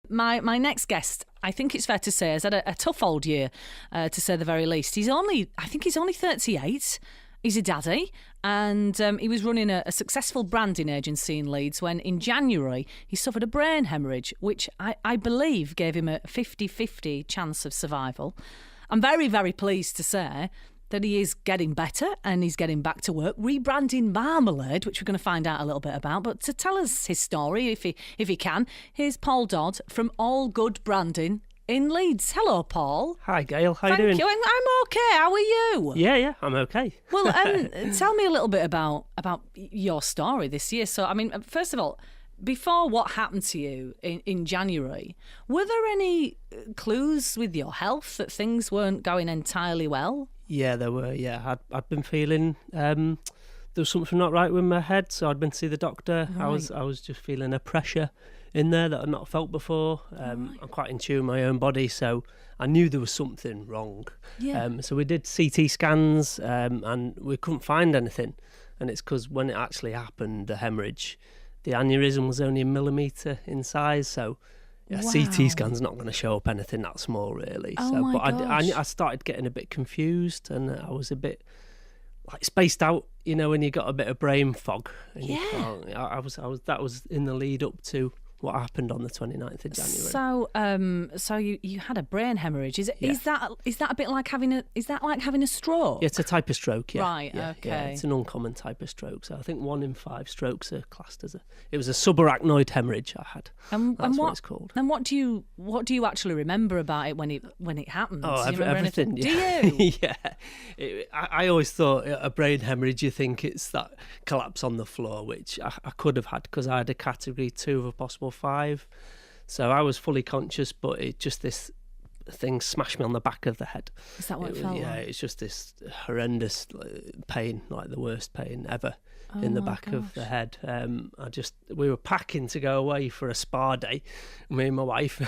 My next guest, I think it's fair to say, has had a tough old year, to say the very least. I think he's only 38. He's a daddy, and he was running a successful branding agency in Leeds when, in January, he suffered a brain haemorrhage, which I believe gave him a 50-50 chance of survival. I'm very, very pleased to say that he is getting better and he's getting back to work, rebranding Marmalade, which we're going to find out a little bit about. But to tell us his story, if he can, here's Paul Dodd from ALLGOOD Branding in Leeds. Hello, Paul. Hi, Gail. How you doing? Thank you. I'm okay. How are you? Yeah, I'm okay. Well, tell me a little bit about your story this year. So, I mean, first of all, before what happened to you in January, were there any clues with your health that things weren't going entirely well? Yeah, there were. Yeah, I'd been feeling there was something not right with my head, so I'd been to see the doctor. Right. I was just feeling a pressure in there that I'd not felt before. I'm quite in tune with my own body, so I knew there was something wrong. Yeah. So we did CT scans, and we couldn't find anything. And it's because when it actually happened, the hemorrhage, the aneurysm was only 1 millimetre in size, so a Wow. CT scan's not going to show up anything that small, really. Oh so, my but gosh. I started getting a bit confused, and I was a bit like spaced out. You know, when you got a bit of brain fog. And Yeah. I was. That was in the lead up to what happened on the 29th of January. So you had a brain hemorrhage. Is Yeah. that a bit like having a stroke? Yeah, it's a type of stroke. Yeah, Right, Yeah, okay. Yeah, it's an uncommon type of stroke. So I think 1 in 5 strokes are classed as it was a subarachnoid hemorrhage I had. That's what it's called. And what do you actually remember about it when it happened? Oh, Do you remember everything. anything? Yeah. Do you? Yeah. I always thought a brain hemorrhage, you think it's that collapse on the floor, which I could have had because I had a category 2 of a possible 5. So I was fully conscious, but it just this thing smashed me on the back of the head. Is that what it felt like? Yeah, it's just this horrendous pain, like the worst pain ever in the back of the head. We were packing to go away for a spa day, me and my wife,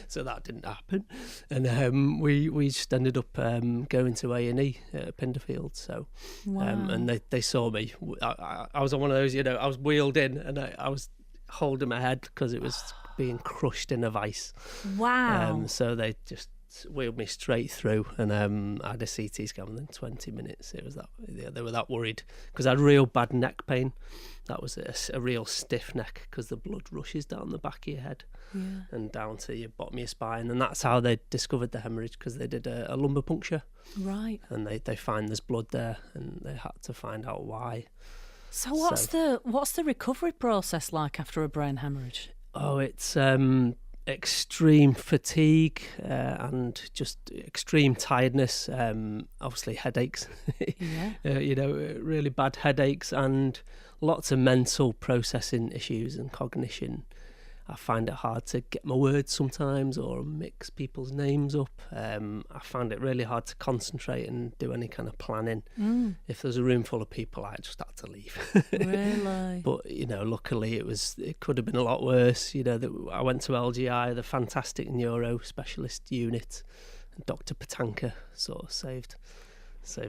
so that didn't happen. And we just ended up going to A&E at Pinderfield. So, and they saw me. I was on one of those, you know, I was wheeled in and I was holding my head because it was being crushed in a vice. Wow. So they just wheeled me straight through, and I had a CT scan within 20 minutes. It was that they were that worried because I had real bad neck pain. That was a real stiff neck because the blood rushes down the back of your head and down to your bottom of your spine, and that's how they discovered the hemorrhage because they did a lumbar puncture. Right. And they find there's blood there, and they had to find out why. So what's the recovery process like after a brain hemorrhage? Oh, it's extreme fatigue and just extreme tiredness. Obviously headaches. Yeah. Really bad headaches and lots of mental processing issues and cognition. I find it hard to get my words sometimes or mix people's names up. I found it really hard to concentrate and do any kind of planning. If there's a room full of people, I just had to leave. Really? But, luckily it could have been a lot worse. I went to LGI, the fantastic neuro specialist unit, and Dr. Patanka sort of saved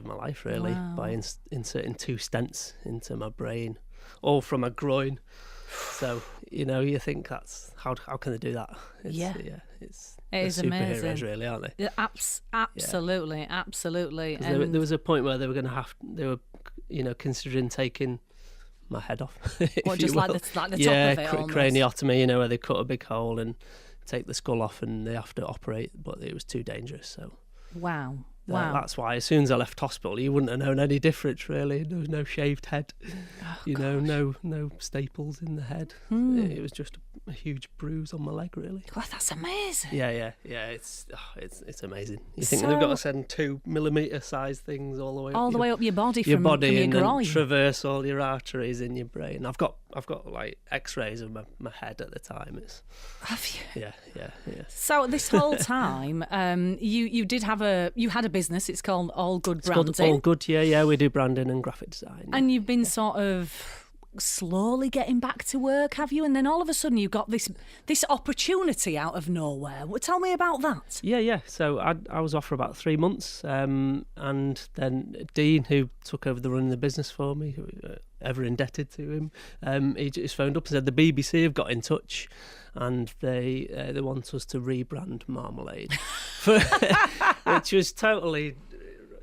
my life, really, by inserting 2 stents into my brain, all from my groin. So, you think that's how can they do that? It is amazing. Superheroes, really, aren't they? Yeah, absolutely. There was a point where they were considering taking my head off. What, just like the top of it? Almost. Craniotomy, where they cut a big hole and take the skull off, and they have to operate, but it was too dangerous. So wow. That's why as soon as I left hospital, you wouldn't have known any difference, really. There was no shaved head, no staples in the head. It was just a huge bruise on my leg, really. God, that's amazing. Yeah. It's amazing. You think they've got to send 2 millimetre size things all the way up your body your from body your and groin. then traverse all your arteries in your brain. I've got like X-rays of my head at the time. Have you? Yeah. So this whole time, you had a business. It's called ALLGOOD Branding. It's called ALLGOOD. Yeah. We do branding and graphic design. And you've been sort of slowly getting back to work, have you? And then all of a sudden you got this opportunity out of nowhere. Well, tell me about that. Yeah. So I was off for about 3 months, and then Dean, who took over the running of the business for me, ever indebted to him. He just phoned up and said the BBC have got in touch, and they want us to rebrand Marmalade, which was totally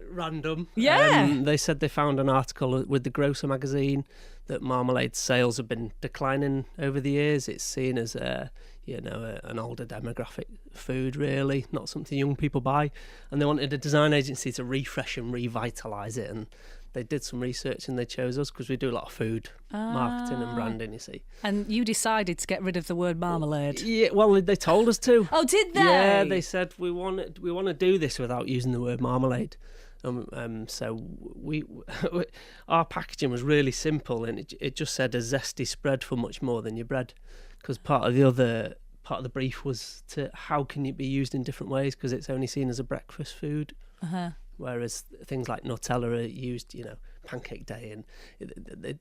random. Yeah. They said they found an article with the Grocer magazine that Marmalade sales have been declining over the years. It's seen as an older demographic food, really, not something young people buy. And they wanted a design agency to refresh and revitalise it. And they did some research and they chose us because we do a lot of food marketing and branding, you see. And you decided to get rid of the word marmalade. Yeah, well, they told us to. Oh, did they? Yeah, they said we want to do this without using the word marmalade. So our packaging was really simple, and it just said a zesty spread for much more than your bread, because part of the brief was to how can it be used in different ways, because it's only seen as a breakfast food, whereas things like Nutella are used, pancake day, and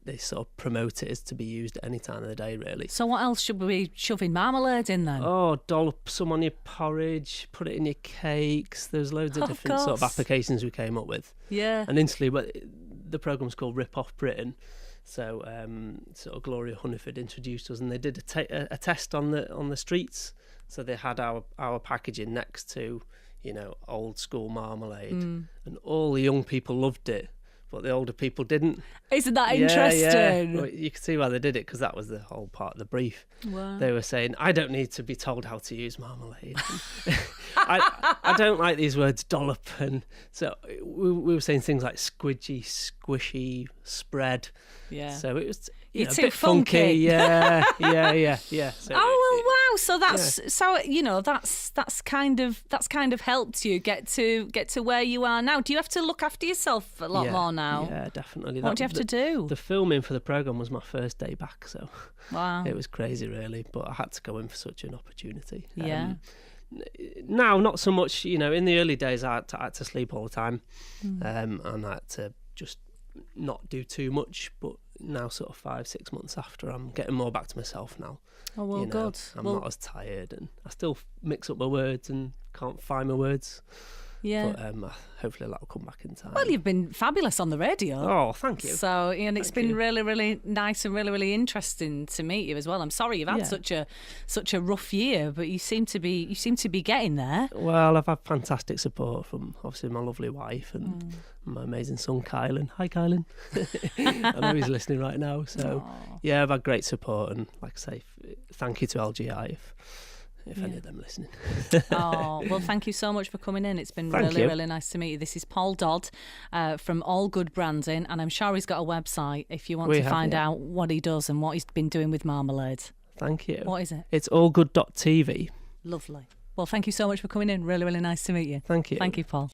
they sort of promote it as to be used at any time of the day, really. So what else should we be shoving marmalade in then? Oh, dollop some on your porridge, put it in your cakes. There's loads of different sort of applications we came up with. Yeah. And instantly, but the programme's called Rip Off Britain. So sort of Gloria Hunniford introduced us, and they did a test on the streets. So they had our packaging next to, old school marmalade, and all the young people loved it, but the older people didn't. Isn't that interesting? Yeah. Well, you can see why they did it, because that was the whole part of the brief. Wow. They were saying, I don't need to be told how to use marmalade. I don't like these words dollop. And so we were saying things like squidgy, squishy, spread. Yeah. So it was You're a too bit funky. Yeah. So Oh well, wow! So that's kind of helped you get to where you are now. Do you have to look after yourself a lot more now? Yeah, definitely. What do you have to do? The filming for the programme was my first day back, so Wow, it was crazy, really. But I had to go in for such an opportunity. Yeah. Now, not so much. In the early days, I had to sleep all the time, and I had to just not do too much. But now, sort of 5-6 months after, I'm getting more back to myself now. Oh well, good. I'm not as tired, and I still mix up my words and can't find my words. Yeah. But hopefully that'll come back in time. Well, you've been fabulous on the radio. Oh, thank you. So, and it's been really, really nice and really, really interesting to meet you as well. I'm sorry you've had such a rough year, but you seem to be getting there. Well, I've had fantastic support from obviously my lovely wife and my amazing son Kylan. Hi, Kylan. I know he's listening right now. So, yeah, I've had great support, and like I say, thank you to LGI if any of them are listening. Oh, well, thank you so much for coming in. It's been Thank you. really nice to meet you. This is Paul Dodd from ALLGOOD Branding, and I'm sure he's got a website if you want to find out what he does and what he's been doing with marmalade. Thank you. What is it? It's allgood.tv. Lovely. Well, thank you so much for coming in. Really, really nice to meet you. Thank you. Thank you, Paul.